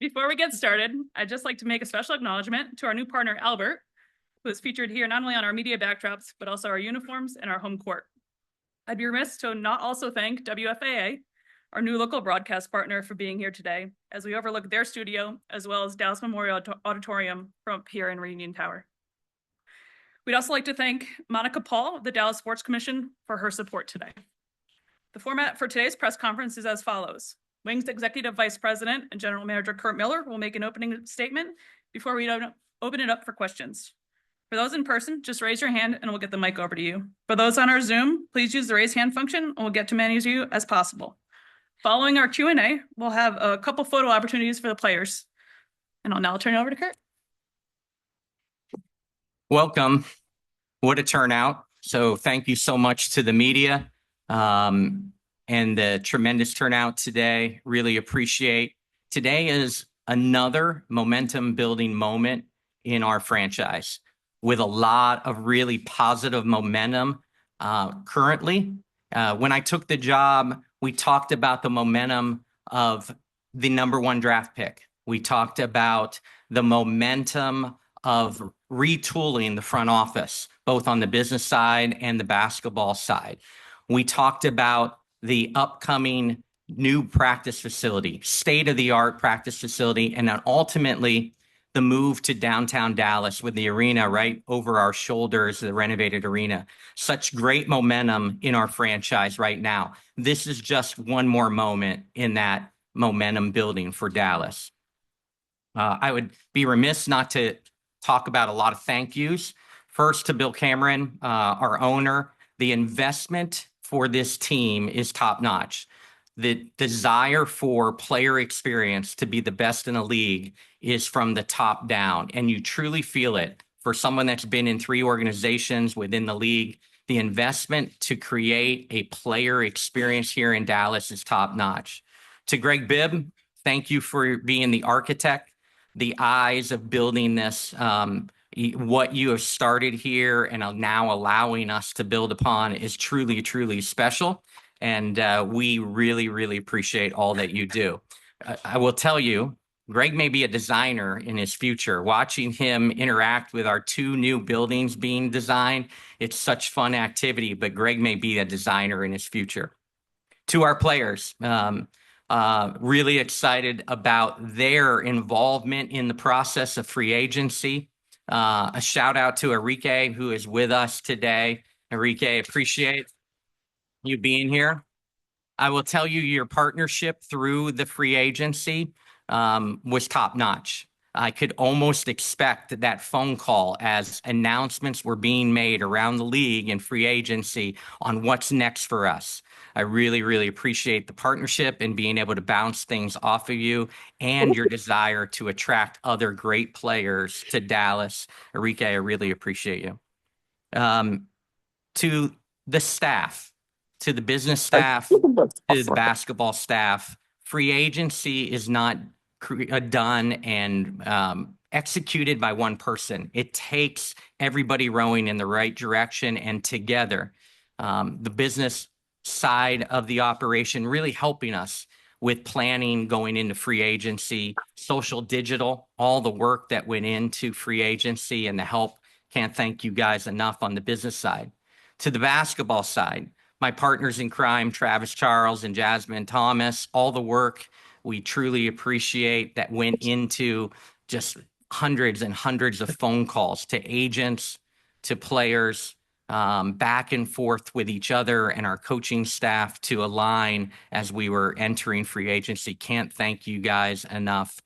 Before we get started, I'd just like to make a special acknowledgement to our new partner, Albert, who is featured here not only on our media backdrops, but also our uniforms and our home court. I'd be remiss to not also thank WFAA, our new local broadcast partner, for being here today, as we overlook their studio, as well as Dallas Memorial Auditorium from here in Reunion Tower. We'd also like to thank Monica Paul of the Dallas Sports Commission for her support today. The format for today's press conference is as follows. Wings Executive Vice President and General Manager Curt Miller will make an opening statement before we open it up for questions. For those in person, just raise your hand and we'll get the mic over to you. For those on our Zoom, please use the raise hand function and we'll get to many of you as possible. Following our Q&A, we'll have a couple photo opportunities for the players. And I'll now turn it over to Curt. Welcome. What a turnout. So thank you so much to the media and the tremendous turnout today. Really appreciate. Today is another momentum building moment in our franchise with a lot of really positive momentum currently. When I took the job, we talked about the momentum of the #1 draft pick. We talked about the momentum of retooling the front office, both on the business side and the basketball side. We talked about the upcoming new practice facility, state-of-the-art practice facility, and then ultimately the move to downtown Dallas with the arena right over our shoulders, the renovated arena. Such great momentum in our franchise right now. This is just one more moment in that momentum building for Dallas. I would be remiss not to talk about a lot of thank yous. First to Bill Cameron, our owner. The investment for this team is top notch. The desire for player experience to be the best in the league is from the top down, and you truly feel it. For someone that's been in 3 organizations within the league, the investment to create a player experience here in Dallas is top notch. To Greg Bibb, thank you for being the architect, the eyes of building this, what you have started here and are now allowing us to build upon is truly, truly special. And we really, really appreciate all that you do. I will tell you, Greg may be a designer in his future. Watching him interact with our 2 new buildings being designed, it's such fun activity, but Greg may be a designer in his future. To our players, really excited about their involvement in the process of free agency. A shout out to Enrique, who is with us today. Enrique, appreciate you being here. I will tell you, your partnership through the free agency was top notch. I could almost expect that phone call as announcements were being made around the league and free agency on what's next for us. I really, really appreciate the partnership and being able to bounce things off of you and your desire to attract other great players to Dallas. Enrique, I really appreciate you. To the staff, to the business staff, to the basketball staff, free agency is not done and executed by one person. It takes everybody rowing in the right direction and together. The business side of the operation really helping us with planning going into free agency, social, digital, all the work that went into free agency and the help. Can't thank you guys enough on the business side. To the basketball side, my partners in crime, Travis Charles and Jasmine Thomas, all the work we truly appreciate that went into just hundreds and hundreds of phone calls to agents, to players, back and forth with each other and our coaching staff to align as we were entering free agency. Can't thank you guys enough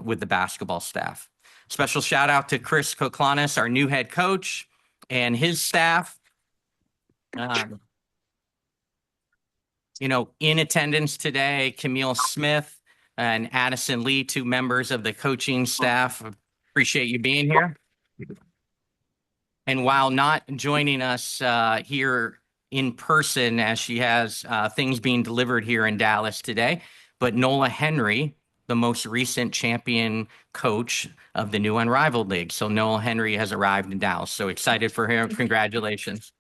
with the basketball staff. Special shout out to Chris Koklanis, our new head coach, and his staff. In attendance today, Camille Smith and Addison Lee, 2 members of the coaching staff. Appreciate you being here. And while not joining us here in person, as she has things being delivered here in Dallas today, but Nola Henry, the most recent champion coach of the new Unrivaled League. So Nola Henry has arrived in Dallas. So excited for him. Congratulations.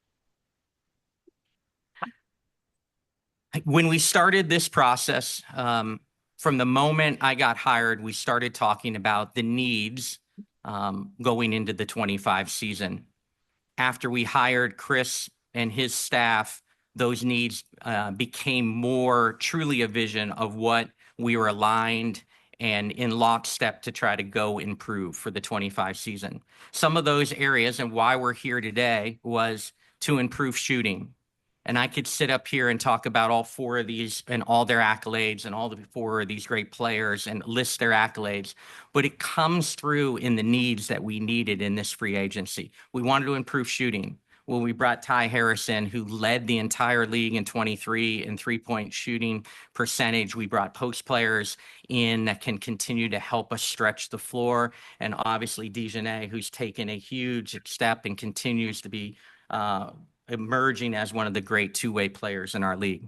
When we started this process, from the moment I got hired, we started talking about the needs going into the 25 season. After we hired Chris and his staff, those needs became more truly a vision of what we were aligned and in lockstep to try to go improve for the 25 season. Some of those areas and why we're here today was to improve shooting. And I could sit up here and talk about all four of these and all their accolades and all the four of these great players and list their accolades. But it comes through in the needs that we needed in this free agency. We wanted to improve shooting. Well, we brought Ty Harrison, who led the entire league in 23 in three-point shooting percentage. We brought post players in that can continue to help us stretch the floor. And obviously DiJonai, who's taken a huge step and continues to be emerging as one of the great two-way players in our league.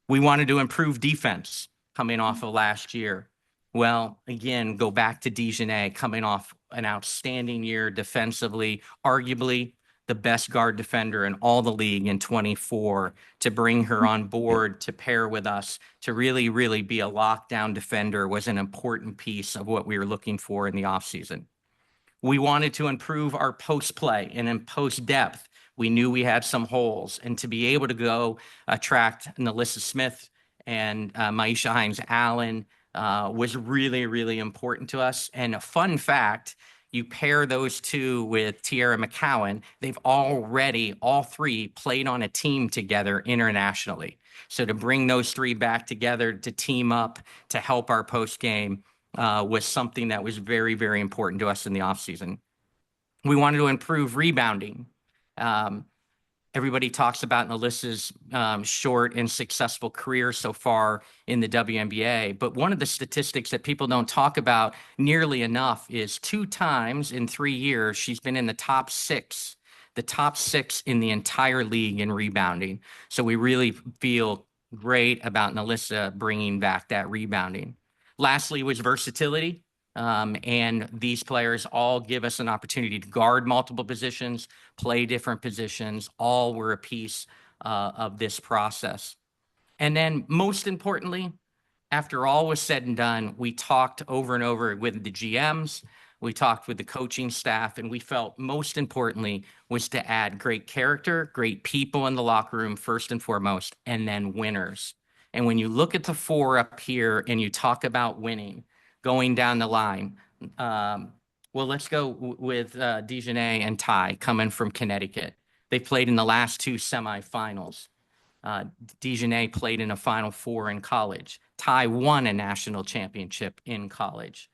We wanted to improve defense coming off of last year. Well, again, go back to DiJonai coming off an outstanding year defensively, arguably the best guard defender in all the league in 24, to bring her on board, to pair with us, to really, really be a lockdown defender was an important piece of what we were looking for in the offseason. We wanted to improve our post play and in post depth. We knew we had some holes, and to be able to go attract NaLyssa Smith and Myisha Hines-Allen was really, really important to us. And a fun fact, you pair those two with Tiara McCowan, they've already, all three, played on a team together internationally. So to bring those three back together, to team up, to help our post game was something that was very, very important to us in the offseason. We wanted to improve rebounding. Everybody talks about NaLyssa's short and successful career so far in the WNBA, but one of the statistics that people don't talk about nearly enough is 2 times in 3 years she's been in the top 6 in the entire league in rebounding. So we really feel great about NaLyssa bringing back that rebounding. Lastly was versatility. And these players all give us an opportunity to guard multiple positions, play different positions. All were a piece of this process. And then most importantly, after all was said and done, we talked over and over with the GMs, we talked with the coaching staff, and we felt most importantly was to add great character, great people in the locker room first and foremost, and then winners. And when you look at the 4 up here and you talk about winning, going down the line, well, let's go with DiJonai and Ty coming from Connecticut. They played in the last 2 semifinals. DiJonai played in a Final Four in college. Ty won a national championship in college.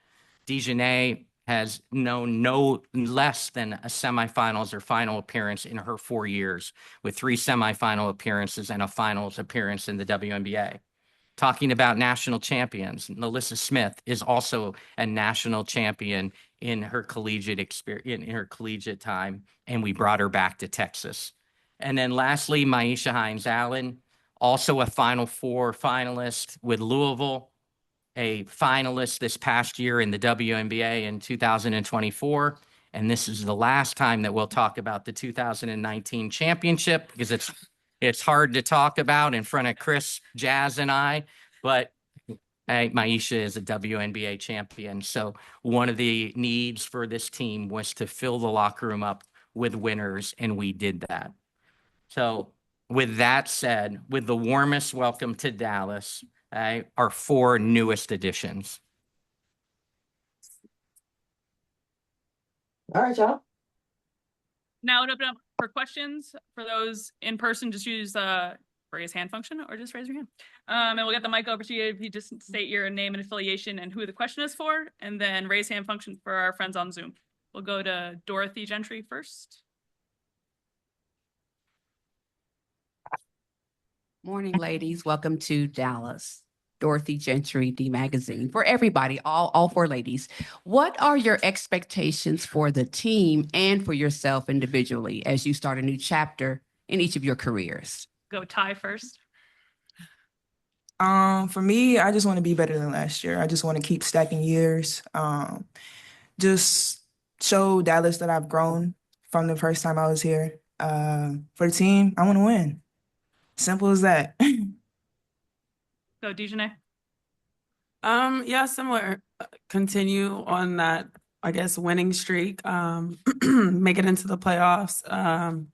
DiJonai has known no less than a semifinals or final appearance in her 4 years, with 3 semifinal appearances and a finals appearance in the WNBA. Talking about national champions, NaLyssa Smith is also a national champion in her collegiate experience, in her collegiate time, and we brought her back to Texas. And then lastly, Myisha Hines-Allen, also a Final Four finalist with Louisville, a finalist this past year in the WNBA in 2024. And this is the last time that we'll talk about the 2019 championship, because it's hard to talk about in front of Chris, Jazz, and I, but Myisha is a WNBA champion. So one of the needs for this team was to fill the locker room up with winners, and we did that. So with that said, with the warmest welcome to Dallas, our 4 newest additions. All right, y'all. Now open up for questions. For those in person, just use raise hand function or just raise your hand. And we'll get the mic over to you if you just state your name and affiliation and who the question is for, and then raise hand function for our friends on Zoom. We'll go to Dorothy Gentry first. Morning, ladies. Welcome to Dallas. Dorothy Gentry, D Magazine. For everybody, all 4 ladies, what are your expectations for the team and for yourself individually as you start a new chapter in each of your careers? Go Ty first. For me, I just want to be better than last year. I just want to keep stacking years. Just show Dallas that I've grown from the first time I was here. For the team, I want to win. Simple as that. Go DiJonai. Yeah, similar. Continue on that, I guess, winning streak. Make it into the playoffs.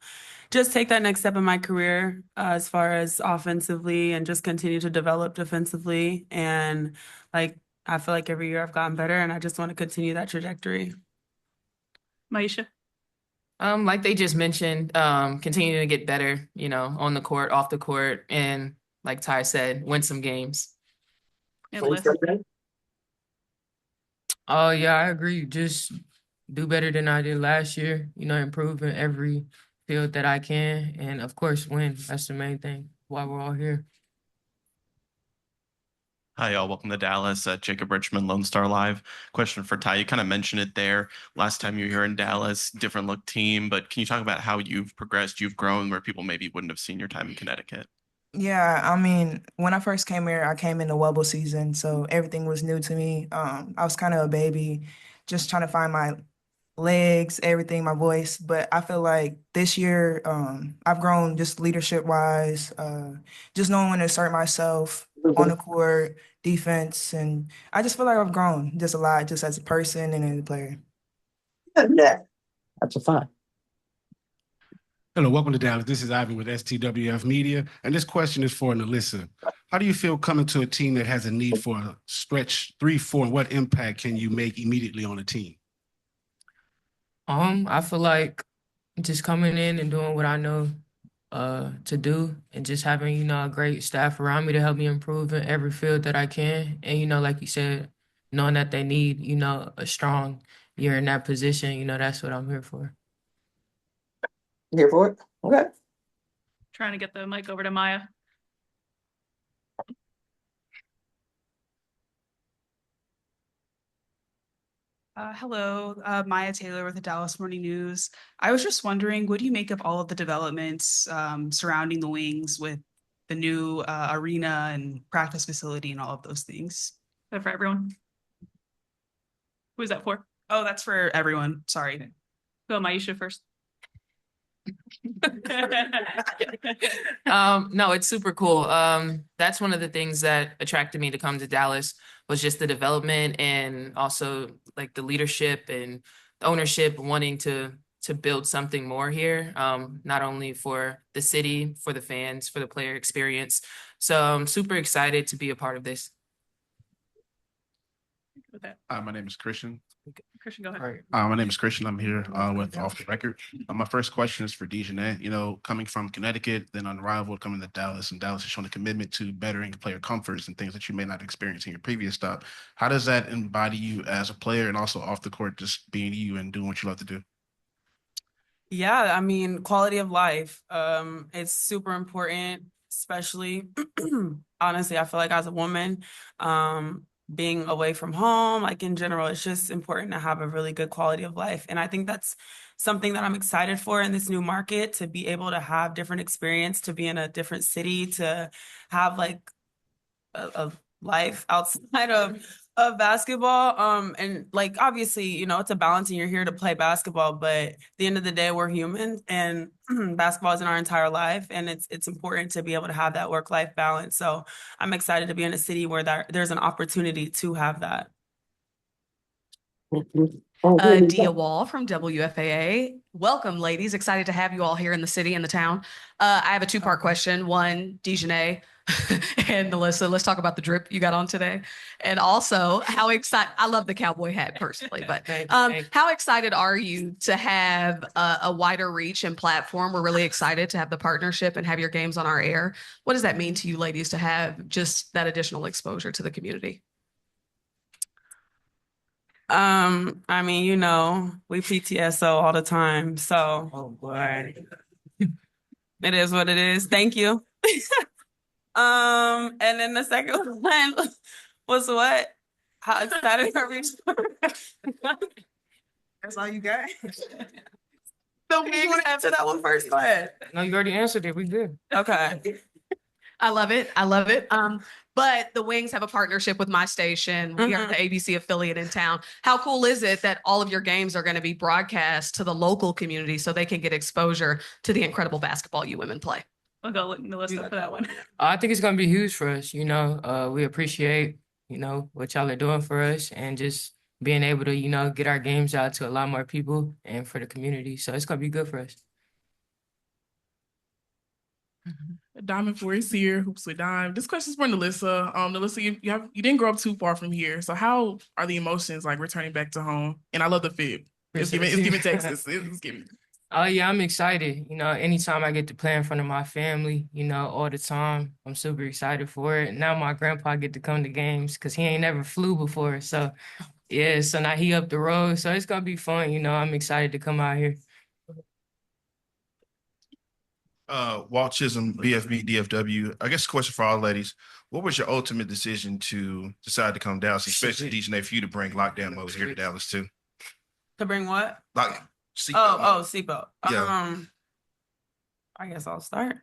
Just take that next step in my career as far as offensively, and just continue to develop defensively. And like, I feel like every year I've gotten better, and I just want to continue that trajectory. Myisha. Like they just mentioned, continuing to get better, on the court, off the court, and like Ty said, win some games. And Liz. Oh, yeah, I agree. Just do better than I did last year, improve in every field that I can. And of course, win. That's the main thing why we're all here. Hi, y'all. Welcome to Dallas. Jacob Richmond, Lone Star Live. Question for Ty. You kind of mentioned it there. Last time you were here in Dallas, different look team, but can you talk about how you've progressed, you've grown, where people maybe wouldn't have seen your time in Connecticut? Yeah, I mean, when I first came here, I came in the Wubble season, so everything was new to me. I was kind of a baby, just trying to find my legs, everything, my voice. But I feel like this year, I've grown just leadership wise, just knowing when to assert myself on the court, defense, and I just feel like I've grown just a lot, just as a person and as a player. That's a fun. Hello, welcome to Dallas. This is Ivan with STWF Media, and this question is for NaLyssa. How do you feel coming to a team that has a need for a stretch 3-4, and what impact can you make immediately on a team? I feel like just coming in and doing what I know to do, and just having, a great staff around me to help me improve in every field that I can. And, like you said, knowing that they need, a strong year in that position, that's what I'm here for. Here for it? Okay. Trying to get the mic over to Maya. Hello, Maya Taylor with the Dallas Morning News. I was just wondering, what do you make of all of the developments surrounding the Wings with the new arena and practice facility and all of those things? Is that for everyone? Who is that for? Oh, that's for everyone. Sorry. Go Myisha first. No, it's super cool. That's one of the things that attracted me to come to Dallas, was just the development, and also like the leadership and the ownership wanting to build something more here, not only for the city, for the fans, for the player experience. So I'm super excited to be a part of this. With that, My name is Christian. Christian, go ahead. All right. My name is Christian. I'm here with Off the Record. My first question is for DiJonai. Coming from Connecticut, then unrivaled, coming to Dallas, and Dallas has shown a commitment to bettering player comforts and things that you may not experience in your previous stop. How does that embody you as a player, and also off the court, just being you and doing what you love to do? Yeah, I mean, quality of life. It's super important, especially honestly, I feel like as a woman, being away from home, like in general, it's just important to have a really good quality of life. And I think that's something that I'm excited for in this new market, to be able to have different experience, to be in a different city, to have like a life outside of basketball. And like, obviously, it's a balance and you're here to play basketball, but at the end of the day, we're human, and basketball isn't our entire life. And it's important to be able to have that work-life balance. So I'm excited to be in a city where there's an opportunity to have that. Dia Wall from WFAA. Welcome, ladies. Excited to have you all here in the city and the town. I have a two-part question. One, DiJonai and NaLyssa, let's talk about the drip you got on today. And also, how excited, I love the cowboy hat personally, but how excited are you to have a wider reach and platform? We're really excited to have the partnership and have your games on our air. What does that mean to you ladies to have just that additional exposure to the community? I mean, we PTSO all the time, so Oh boy. it is what it is. Thank you. And then the second one was what? How excited are we? That's all you got? So we want to answer that one first. Go ahead. No, you already answered it. We good. Okay. I love it. I love it. But the Wings have a partnership with my station. We are the ABC affiliate in town. How cool is it that all of your games are going to be broadcast to the local community so they can get exposure to the incredible basketball you women play? I'll go with NaLyssa for that one. I think it's gonna be huge for us. We appreciate, what y'all are doing for us and just being able to, get our games out to a lot more people and for the community. So it's gonna be good for us. Diamond Forest here, Hoops with Dime. This question's for NaLyssa. NaLyssa, you didn't grow up too far from here. So how are the emotions like returning back to home? And I love the fit. It's giving Texas. It's giving. Oh yeah, I'm excited. Anytime I get to play in front of my family, all the time, I'm super excited for it. Now my grandpa get to come to games because he ain't never flew before. So yeah, so now he up the road. So it's gonna be fun. I'm excited to come out here. Walt Chisholm, BFB, DFW. I guess a question for all ladies. What was your ultimate decision to decide to come down, especially DiJonai, for you to bring lockdown over here to Dallas too? To bring what? Seatbelt. Seatbelt. Yeah. I guess I'll start.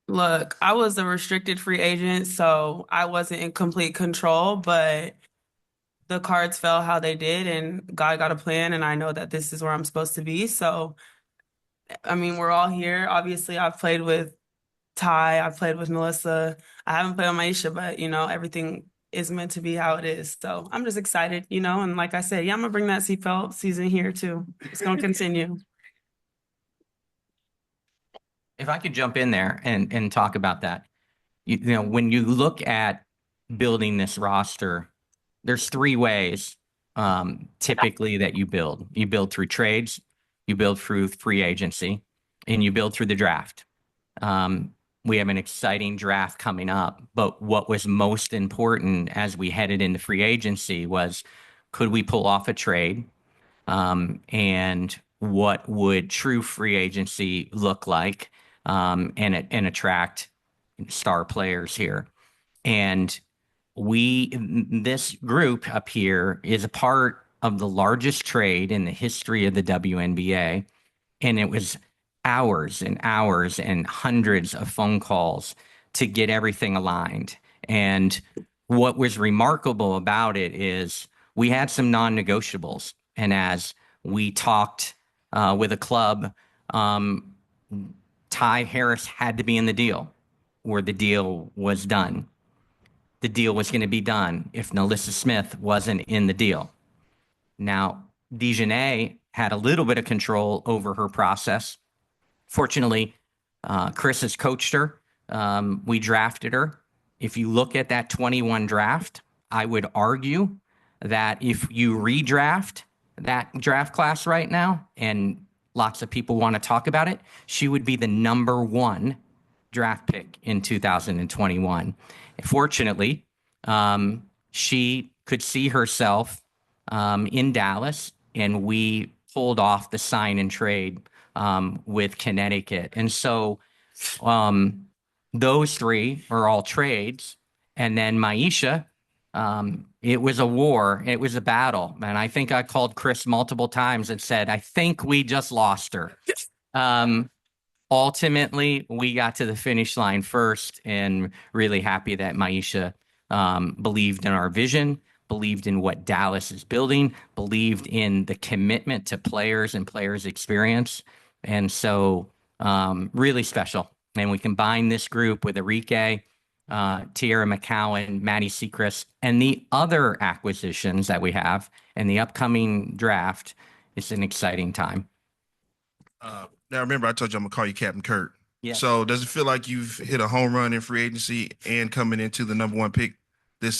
Look, I was a restricted free agent, so I wasn't in complete control, but the cards fell how they did, and God got a plan, and I know that this is where I'm supposed to be. So, we're all here. Obviously, I've played with Ty, I've played with NaLyssa. I haven't played with Myisha, but everything is meant to be how it is. So I'm just excited, and like I said, yeah, I'm gonna bring that seatbelt season here too. It's gonna continue. If I could jump in there and talk about that, when you look at building this roster, there's three ways typically that you build. You build through trades, you build through free agency, and you build through the draft. We have an exciting draft coming up, but what was most important as we headed into free agency was, could we pull off a trade? And what would true free agency look like, and attract star players here? And this group up here is a part of the largest trade in the history of the WNBA. And it was hours and hours and hundreds of phone calls to get everything aligned. And what was remarkable about it is we had some non-negotiables. And as we talked with a club, Ty Harris had to be in the deal, or the deal was done. The deal was going to be done if NaLyssa Smith wasn't in the deal. Now, DiJonai had a little bit of control over her process. Fortunately, Chris has coached her. We drafted her. If you look at that 21 draft, I would argue that if you redraft that draft class right now, and lots of people want to talk about it, she would be the #1 draft pick in 2021. Fortunately, she could see herself in Dallas, and we pulled off the sign and trade with Connecticut. And so those three are all trades. And then Myisha, it was a war. It was a battle. And I think I called Chris multiple times and said, I think we just lost her. Ultimately, we got to the finish line first, and really happy that Myisha believed in our vision, believed in what Dallas is building, believed in the commitment to players and players' experience. And so really special. And we combine this group with Enrique, Tierra McCowan, Maddie Sechrist, and the other acquisitions that we have in the upcoming draft. It's an exciting time. Now, remember, I told you I'm going to call you Captain Curt. Yeah. So does it feel like you've hit a home run in free agency and coming into the #1 pick this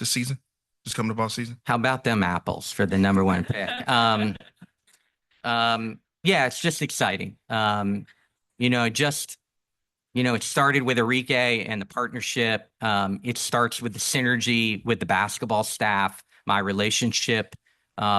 season, this coming to ball season? How about them apples for the #1 pick? Yeah, it's just exciting. It started with Enrique and the partnership. It starts with the synergy with the basketball staff, my relationship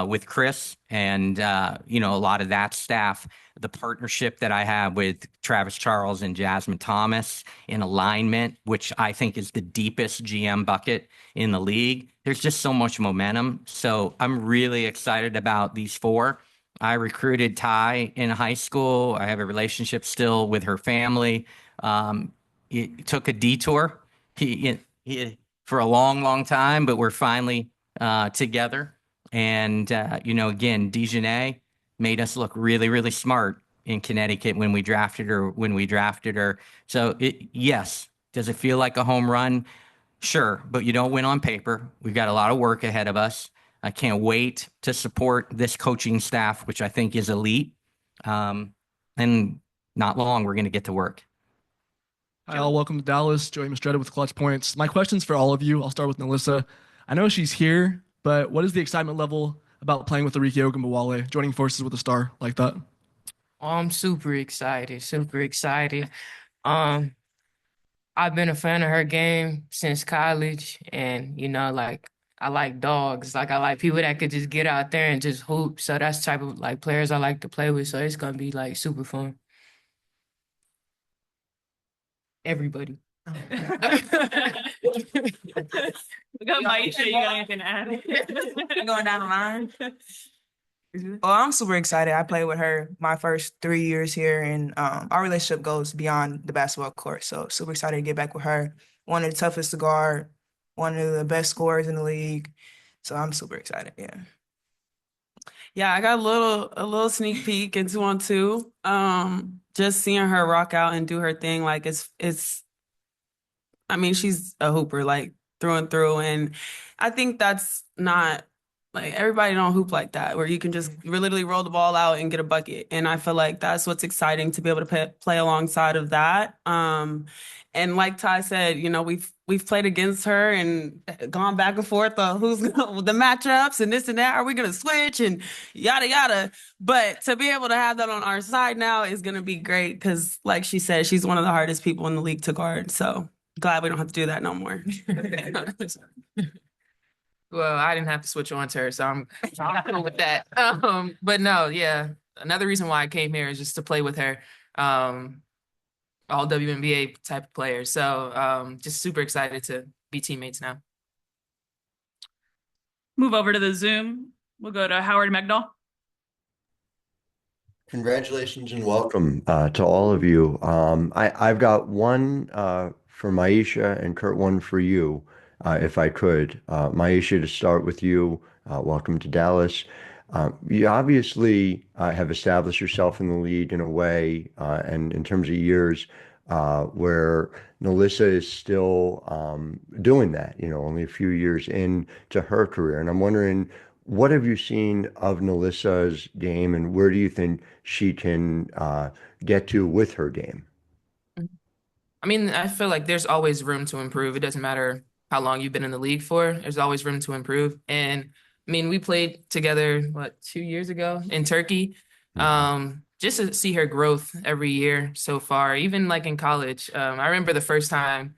with Chris and, a lot of that staff, the partnership that I have with Travis Charles and Jasmine Thomas in alignment, which I think is the deepest GM bucket in the league. There's just so much momentum. So I'm really excited about these four. I recruited Ty in high school. I have a relationship still with her family. It took a detour for a long, long time, but we're finally together. And, again, DiJonai made us look really, really smart in Connecticut when we drafted her. So yes, does it feel like a home run? Sure, but you don't win on paper. We've got a lot of work ahead of us. I can't wait to support this coaching staff, which I think is elite. And not long, we're going to get to work. Hi, all. Welcome to Dallas. Joey Mastretta with Clutch Points. My question's for all of you. I'll start with NaLyssa. I know she's here, but what is the excitement level about playing with Arike Ogunbowale, joining forces with a star like that? Oh, I'm super excited, super excited. I've been a fan of her game since college, and like I like dogs. Like I like people that could just get out there and just hoop. So that's the type of like players I like to play with. So it's gonna be like super fun. Everybody. We got Myisha, you got anything to add? Going down the line. Well, I'm super excited. I played with her my first 3 years here, and our relationship goes beyond the basketball court. So super excited to get back with her. One of the toughest to guard, one of the best scorers in the league. So I'm super excited. Yeah. Yeah, I got a little sneak peek into 2-on-2. Just seeing her rock out and do her thing, like I mean, she's a hooper, like through and through. And I think that's not like everybody don't hoop like that, where you can just literally roll the ball out and get a bucket. And I feel like that's what's exciting, to be able to play alongside of that. And like Ty said, we've played against her and gone back and forth on who's the matchups and this and that. Are we gonna switch and yada yada? But to be able to have that on our side now is gonna be great, because like she said, she's one of the hardest people in the league to guard. So glad we don't have to do that no more. Well, I didn't have to switch on to her, so I'm cool with that. But no, yeah. Another reason why I came here is just to play with her. All WNBA type of player. So just super excited to be teammates now. Move over to the Zoom. We'll go to Howard Megdal. Congratulations and welcome to all of you. I've got one for Myisha and Curt, one for you, if I could. Myisha, to start with you, welcome to Dallas. You obviously have established yourself in the league in a way, and in terms of years, where NaLyssa is still doing that, only a few years into her career. And I'm wondering, what have you seen of NaLyssa's game, and where do you think she can get to with her game? I mean, I feel like there's always room to improve. It doesn't matter how long you've been in the league for. There's always room to improve. And I mean, we played together, 2 years ago in Turkey. Just to see her growth every year so far, even like in college. I remember the first time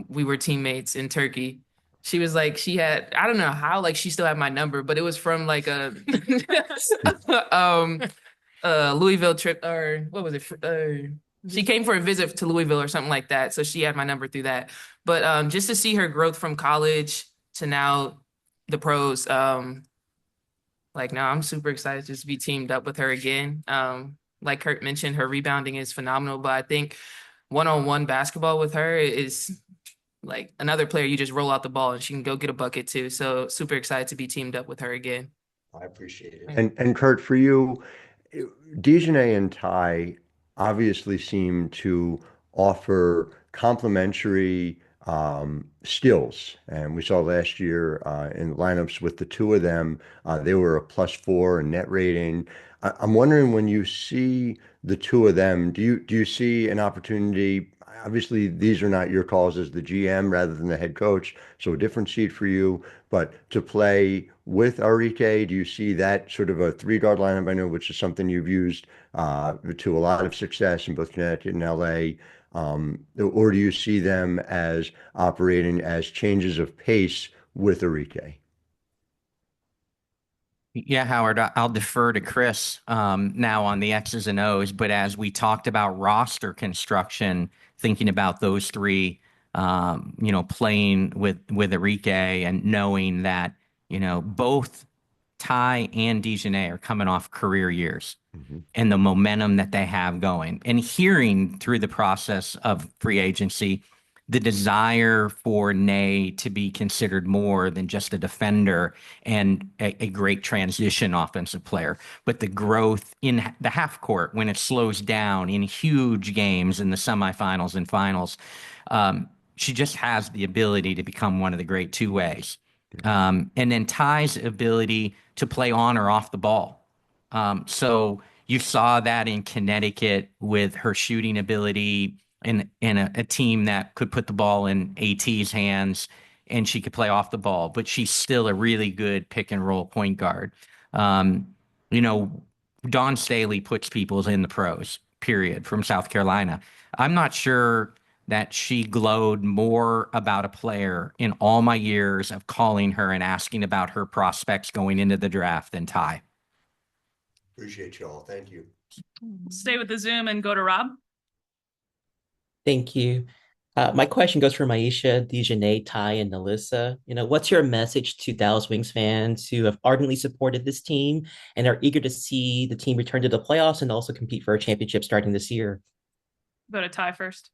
we were teammates in Turkey. She was like, I don't know how, like she still had my number, but it was from like a Louisville trip, or what was it? She came for a visit to Louisville or something like that. So she had my number through that. But just to see her growth from college to now the pros, now I'm super excited to just be teamed up with her again. Like Curt mentioned, her rebounding is phenomenal, but I think one-on-one basketball with her is like another player. You just roll out the ball and she can go get a bucket too. So super excited to be teamed up with her again. I appreciate it. And Curt, for you, DiJonai and Ty obviously seem to offer complementary skills. And we saw last year in lineups with the two of them, they were a +4 in net rating. I'm wondering, when you see the two of them, do you see an opportunity? Obviously, these are not your calls as the GM rather than the head coach, so a different seat for you. But to play with Arike, do you see that sort of a 3-guard lineup? I know, which is something you've used to a lot of success in both Connecticut and LA. Or do you see them as operating as changes of pace with Arike? Yeah, Howard, I'll defer to Chris now on the X's and O's. But as we talked about roster construction, thinking about those three, playing with Arike and knowing that, both Ty and DiJonai are coming off career years, and the momentum that they have going, and hearing through the process of free agency the desire for Nay to be considered more than just a defender and a great transition offensive player, but the growth in the half court when it slows down in huge games in the semifinals and finals. She just has the ability to become one of the great two ways. And then Ty's ability to play on or off the ball. So you saw that in Connecticut with her shooting ability in a team that could put the ball in AT's hands and she could play off the ball, but she's still a really good pick and roll point guard. You know, Dawn Staley puts people in the pros, period, from South Carolina. I'm not sure that she glowed more about a player in all my years of calling her and asking about her prospects going into the draft than Ty. Appreciate you all. Thank you. Stay with the Zoom and go to Rob. Thank you. My question goes for Myisha, DiJonai, Ty, and NaLyssa. What's your message to Dallas Wings fans who have ardently supported this team and are eager to see the team return to the playoffs and also compete for a championship starting this year? Go to Ty first.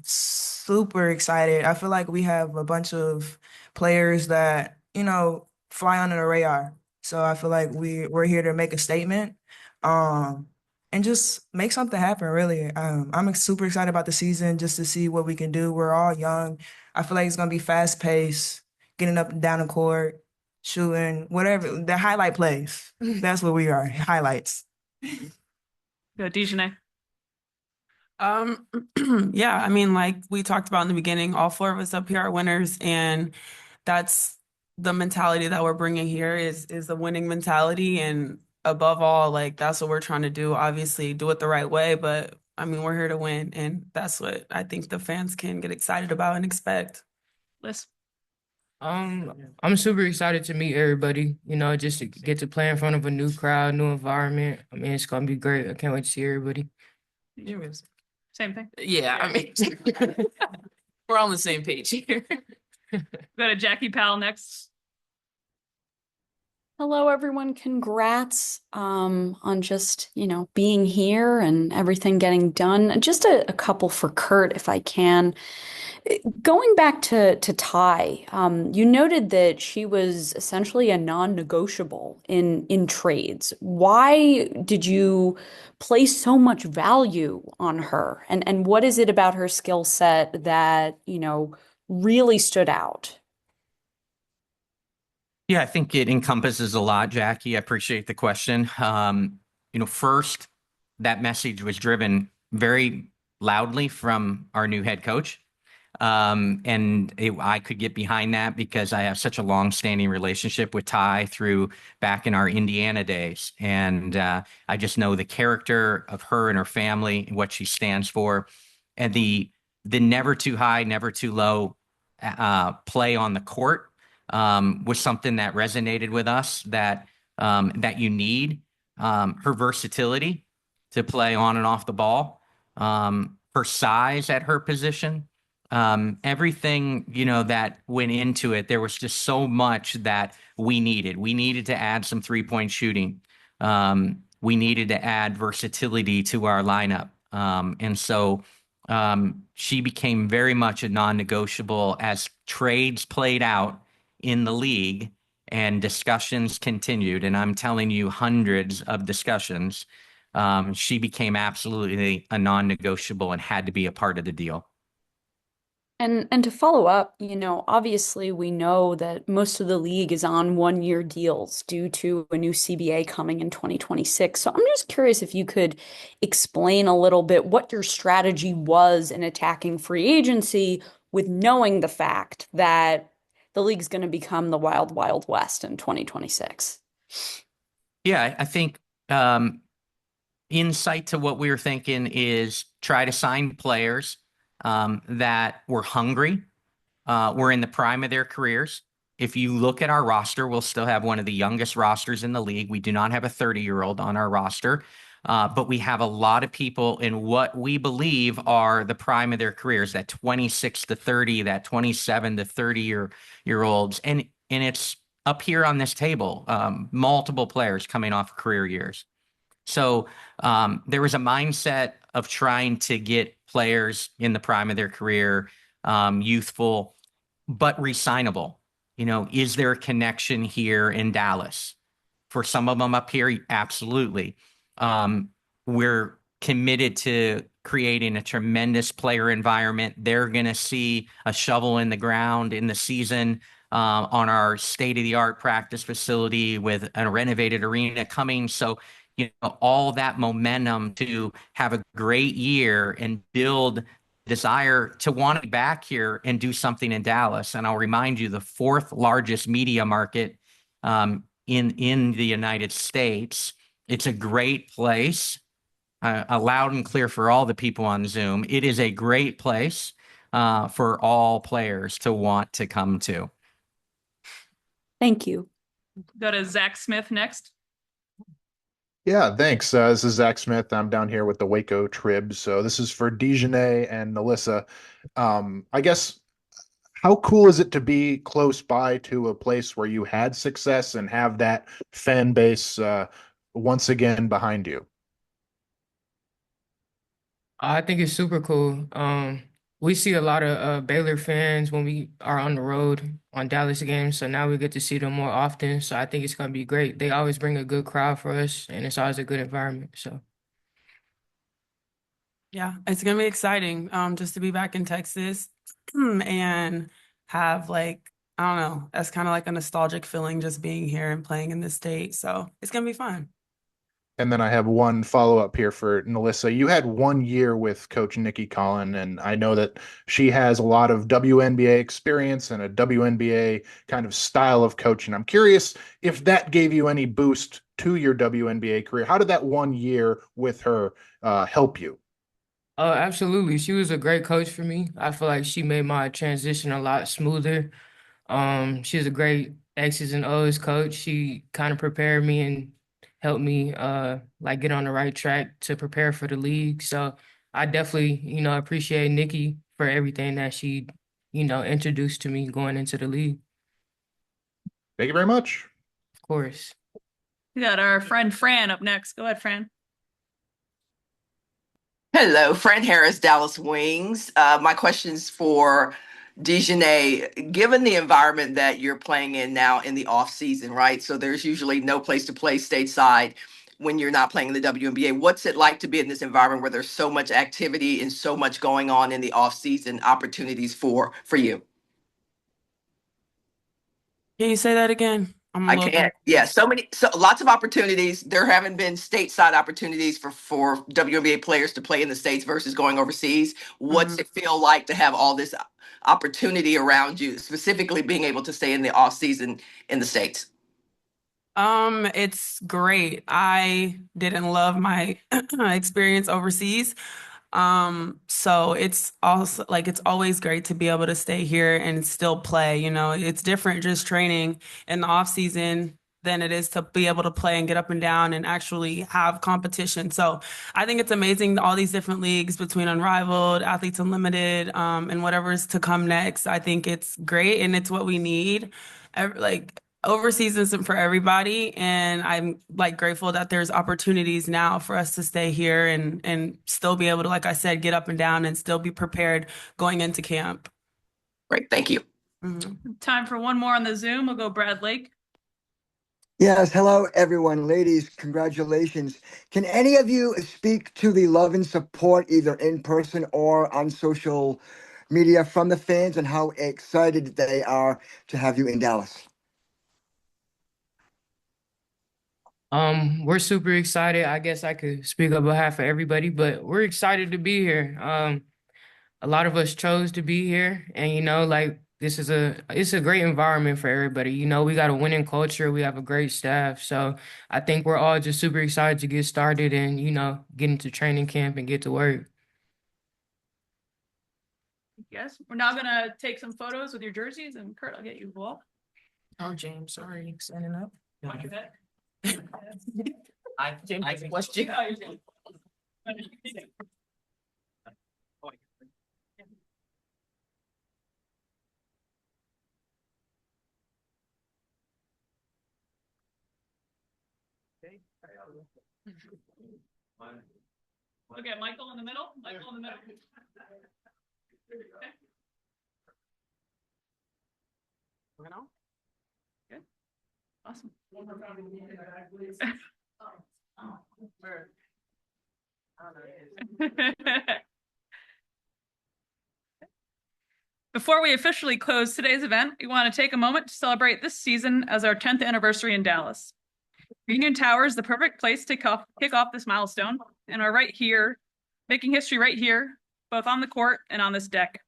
Super excited. I feel like we have a bunch of players that, fly under the radar. So I feel like we're here to make a statement, and just make something happen, really. I'm super excited about the season just to see what we can do. We're all young. I feel like it's gonna be fast paced, getting up and down the court, shooting, whatever, the highlight plays. That's what we are, highlights. Go DiJonai. Yeah, I mean, like we talked about in the beginning, all four of us up here are winners, and that's the mentality that we're bringing here is a winning mentality, and above all, like that's what we're trying to do. Obviously, do it the right way, but I mean, we're here to win, and that's what I think the fans can get excited about and expect. Liz. I'm super excited to meet everybody, just to get to play in front of a new crowd, new environment. I mean, it's gonna be great. I can't wait to see everybody. Same thing. Yeah, I mean, we're on the same page here. Go to Jackie Powell next. Hello, everyone. Congrats on just, being here and everything getting done. Just a couple for Curt, if I can. Going back to Ty, you noted that she was essentially a non-negotiable in trades. Why did you place so much value on her? And what is it about her skill set that, really stood out? Yeah, I think it encompasses a lot, Jackie. I appreciate the question. First, that message was driven very loudly from our new head coach. I could get behind that because I have such a long-standing relationship with Ty through back in our Indiana days. And I just know the character of her and her family, what she stands for, and the never too high, never too low play on the court was something that resonated with us that you need. Her versatility to play on and off the ball, her size at her position, everything, that went into it. There was just so much that we needed. We needed to add some three-point shooting. We needed to add versatility to our lineup. And so she became very much a non-negotiable as trades played out in the league and discussions continued. And I'm telling you, hundreds of discussions. She became absolutely a non-negotiable and had to be a part of the deal. And to follow up, obviously we know that most of the league is on 1-year deals due to a new CBA coming in 2026. So I'm just curious if you could explain a little bit what your strategy was in attacking free agency with knowing the fact that the league's going to become the wild, wild west in 2026. Yeah, I think insight to what we were thinking is try to sign players that were hungry, were in the prime of their careers. If you look at our roster, we'll still have one of the youngest rosters in the league. We do not have a 30-year-old on our roster, but we have a lot of people in what we believe are the prime of their careers, that 26 to 30, that 27 to 30-year-olds. And it's up here on this table, multiple players coming off career years. So there was a mindset of trying to get players in the prime of their career, youthful, but resignable. You know, is there a connection here in Dallas? For some of them up here, absolutely. We're committed to creating a tremendous player environment. They're going to see a shovel in the ground in the season on our state-of-the-art practice facility with a renovated arena coming. So, you know, all that momentum to have a great year and build desire to want to be back here and do something in Dallas. And I'll remind you, the fourth largest media market in the United States. It's a great place, loud and clear for all the people on Zoom. It is a great place for all players to want to come to. Thank you. Go to Zach Smith next. Yeah, thanks. This is Zach Smith. I'm down here with the Waco Trib. So this is for DiJonai and NaLyssa. I guess, how cool is it to be close by to a place where you had success and have that fan base once again behind you? I think it's super cool. We see a lot of Baylor fans when we are on the road on Dallas games, so now we get to see them more often. So I think it's gonna be great. They always bring a good crowd for us, and it's always a good environment. So Yeah, it's gonna be exciting just to be back in Texas and have like, I don't know, that's kind of like a nostalgic feeling just being here and playing in this state. So it's gonna be fun. And then I have one follow-up here for NaLyssa. You had 1 year with Coach Nikki Collin, and I know that she has a lot of WNBA experience and a WNBA kind of style of coaching. I'm curious if that gave you any boost to your WNBA career. How did that 1 year with her help you? absolutely, she was a great coach for me. I feel like she made my transition a lot smoother. She's a great X's and O's coach. She kind of prepared me and helped me like get on the right track to prepare for the league. So I definitely, appreciate Nikki for everything that she, introduced to me going into the league. Thank you very much. Of course. We got our friend Fran up next. Go ahead, Fran. Hello, Fran Harris, Dallas Wings. My question's for DiJonai. Given the environment that you're playing in now in the off season, right? So there's usually no place to play stateside when you're not playing in the WNBA. What's it like to be in this environment where there's so much activity and so much going on in the off season opportunities for you? Can you say that again? I can't. Yeah, so lots of opportunities. There haven't been stateside opportunities for WNBA players to play in the States versus going overseas. What's it feel like to have all this opportunity around you, specifically being able to stay in the off season in the States? It's great. I didn't love my experience overseas. So it's also like it's always great to be able to stay here and still play. You know, it's different just training in the off season than it is to be able to play and get up and down and actually have competition. So I think it's amazing, all these different leagues between Unrivaled, Athletes Unlimited, and whatever's to come next. I think it's great and it's what we need. Like overseas isn't for everybody, and I'm like grateful that there's opportunities now for us to stay here and still be able to, like I said, get up and down and still be prepared going into camp. Great, thank you. Time for one more on the Zoom. We'll go Brad Lake. Yes, hello everyone. Ladies, congratulations. Can any of you speak to the love and support either in person or on social media from the fans and how excited they are to have you in Dallas? We're super excited. I guess I could speak on behalf of everybody, but we're excited to be here. A lot of us chose to be here, and like it's a great environment for everybody. We got a winning culture, we have a great staff, so I think we're all just super excited to get started and get into training camp and get to work. Yes, we're now gonna take some photos with your jerseys, and Curt, I'll get you a ball. Oh, James, sorry, standing up. I question. Okay, Michael in the middle. Michael in the middle. Okay. Good. Awesome. Before we officially close today's event, we want to take a moment to celebrate this season as our 10th anniversary in Dallas. Union Tower is the perfect place to kick off this milestone, and are right here, making history right here, both on the court and on this deck.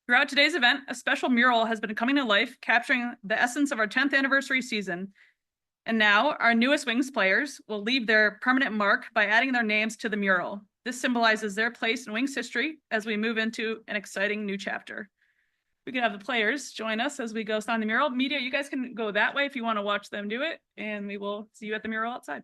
Throughout today's event, a special mural has been coming to life, capturing the essence of our 10th anniversary season. And now, our newest Wings players will leave their permanent mark by adding their names to the mural. This symbolizes their place in Wings history as we move into an exciting new chapter. We can have the players join us as we go sign the mural. Media, you guys can go that way if you want to watch them do it, and we will see you at the mural outside.